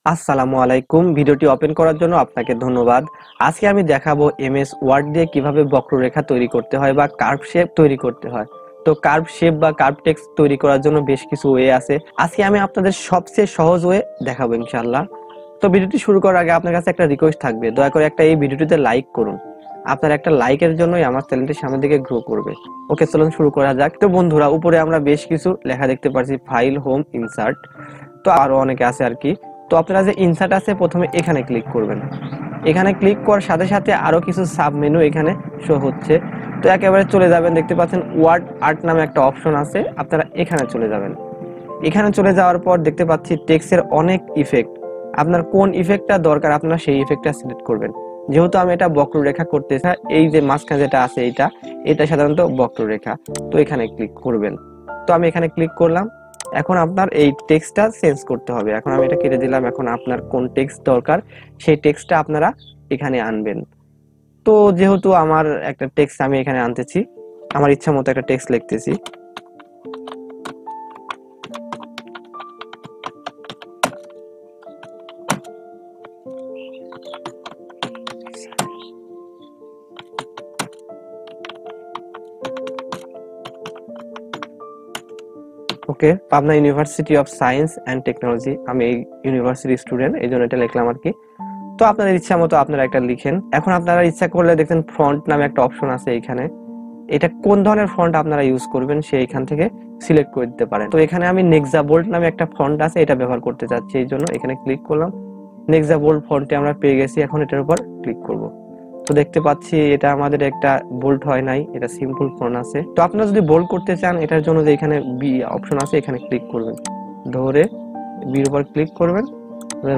আসসালামু আলাইকুম। ভিডিওটি ওপেন করার জন্য আপনাকে ধন্যবাদ। আজকে আমি দেখাবো এমএস ওয়ার্ড দিয়ে কিভাবে বক্ররেখা তৈরি করতে হয় বা কার্ভ শেপ তৈরি করতে হয়। তো কার্ভ শেপ বা কার্ভ টেক্সট তৈরি করার জন্য বেশ কিছু ওয়ে আছে। আজকে আমি আপনাদের সবচেয়ে সহজ ওয়ে দেখাবো ইনশাআল্লাহ। তো ভিডিওটি শুরু করার আগে আপনার কাছে একটা রিকোয়েস্ট থাকবে, দয়া করে এই ভিডিওটিতে লাইক করুন। আপনার একটা লাইকের জন্যই আমার চ্যানেলটি সামনের দিকে গ্রো করবে। ওকে, চলুন শুরু করা যাক। তো বন্ধুরা, উপরে আমরা বেশ কিছু লেখা দেখতে পাচ্ছি, ফাইল, হোম, ইনসার্ট। তো আরো অনেকে আছে আর কি। তো আপনারা যে ইনসার্ট আছে, প্রথমে এখানে ক্লিক করবেন। এখানে ক্লিক করার সাথে সাথে আরো কিছু সাব মেনু এখানে শো হচ্ছে। তো একেবারে চলে যাবেন, দেখতে পাচ্ছেন ওয়ার্ড আর্ট নামে একটা অপশন আছে, আপনারা এখানে চলে যাবেন। এখানে চলে যাওয়ার পর দেখতে পাচ্ছি টেক্সটের অনেক ইফেক্ট। আপনার কোন ইফেক্টটা দরকার আপনারা সেই ইফেক্টটা সিলেক্ট করবেন। যেহেতু আমি এটা বক্ররেখা করতে চাই, এই যে মাঝখানে যেটা আছে এটা সাধারণত বক্ররেখা। তো এখানে ক্লিক করবেন। তো আমি এখানে ক্লিক করলাম। এখন আপনার এই টেক্সটটা চেঞ্জ করতে হবে। এখন আমি এটা কেটে দিলাম। এখন আপনার কোন টেক্সট দরকার সেই টেক্সটটা আপনারা এখানে আনবেন। তো যেহেতু আমার একটা টেক্সট আমি এখানে আনতেছি, আমার ইচ্ছা মতো একটা টেক্সট লিখতেছি। Okay, Pabna university of science and technology, আমি এই ইউনিভার্সিটি স্টুডেন্ট, এই জন্য এটা লিখলাম আর কি। তো আপনাদের ইচ্ছা মতো আপনারা একটা লিখেন। এখন আপনারা ইচ্ছা করলে দেখেন ফন্ট নামে একটা অপশন আছে এখানে। এটা কোন ধরনের ফন্ট আপনারা ইউজ করবেন সেই এখান থেকে সিলেক্ট করে দিতে পারেন। তো এখানে আমি নেক্সা বোল্ড নামে একটা ফন্ট আছে, এটা ব্যবহার করতে চাচ্ছি, এই জন্য এখানে ক্লিক করলাম। নেক্সা বোল্ড ফন্টে আমরা পেয়ে গেছি। এখন এটার উপর ক্লিক করব। তো দেখতে পাচ্ছি এটা আমাদের একটা বোল্ড হয় নাই, এটা সিম্পল ফন্ট আছে। তো আপনারা যদি বোল্ড করতে চান, এটার জন্য যে এখানে বি অপশন আছে, এখানে ক্লিক করবেন, ধরে বির উপর ক্লিক করবেন,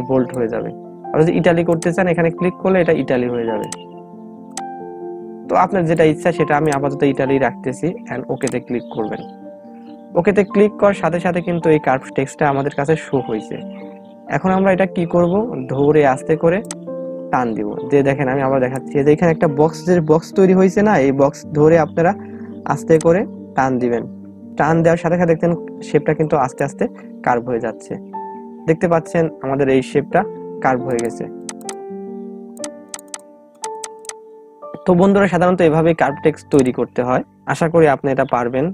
বোল্ড হয়ে যাবে। আর যদি ইটালি করতে চান, এখানে ক্লিক করলে এটা ইটালি হয়ে যাবে। তো আপনার যেটা ইচ্ছা সেটা আমি আপাতত ইটালি রাখতেছি, এন্ড ওকেতে ক্লিক করবেন। ওকেতে ক্লিক করার সাথে সাথে কিন্তু এই কার্ভ টেক্সটটা আমাদের কাছে শো হয়েছে। এখন আমরা এটা কি করব, ধরে আস্তে করে টান দিব। যে দেখেন আমি আবার দেখাচ্ছি, যে এখানে একটা বক্স তৈরি হয়েছে না, এই বক্স ধরে আপনারা আস্তে করে টান দিবেন। টান দেওয়ার সাথে সাথে দেখতেন শেপটা কিন্তু আস্তে আস্তে কার্ভ হয়ে যাচ্ছে। দেখতে পাচ্ছেন আমাদের এই শেপটা কার্ভ হয়ে গেছে। তো বন্ধুরা, সাধারণত এভাবে কার্ভ টেক্সট তৈরি করতে হয়। আশা করি আপনি এটা পারবেন।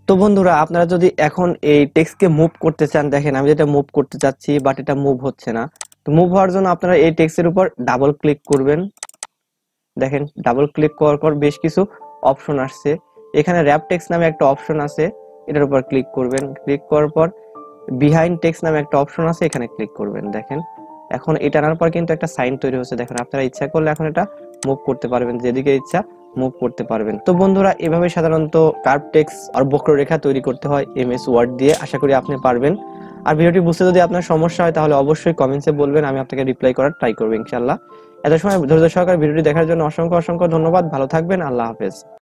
তো বন্ধুরা, আপনারা যদি এখন এই টেক্সটকে মুভ করতে চান, দেখেন আমি যেটা মুভ করতে চাচ্ছি বাট এটা মুভ হচ্ছে না। তো মুভ হওয়ার জন্য আপনারা এই টেক্সটের উপর ডাবল ক্লিক করবেন। দেখেন ডাবল ক্লিক করার পর বেশ কিছু অপশন আসছে। এখানে র‍্যাপ টেক্সট নামে একটা অপশন আছে, এটার উপর ক্লিক করবেন। ক্লিক করার পর বিহাইন্ড টেক্সট নামে একটা অপশন আছে, এখানে ক্লিক করবেন। দেখেন এখন এটা আনার পর কিন্তু একটা সাইন তৈরি হচ্ছে। দেখেন আপনারা ইচ্ছা করলে এখন এটা মুভ করতে পারবেন, যেদিকে ইচ্ছা মুভ করতে পারবেন। তো বন্ধুরা, এভাবে সাধারণত কার্ভ টেক্সট আর বক্ররেখা তৈরি করতে হয় এমএস ওয়ার্ড দিয়ে। আশা করি আপনি পারবেন। আর ভিডিওটি বুঝতে যদি আপনার সমস্যা হয় তাহলে অবশ্যই কমেন্টসে বলবেন, আমি আপনাকে রিপ্লাই করার ট্রাই করব ইনশাআল্লাহ। এত সময় ধৈর্য সহকারে ভিডিওটি দেখার জন্য অসংখ্য অসংখ্য ধন্যবাদ। ভালো থাকবেন। আল্লাহ হাফেজ।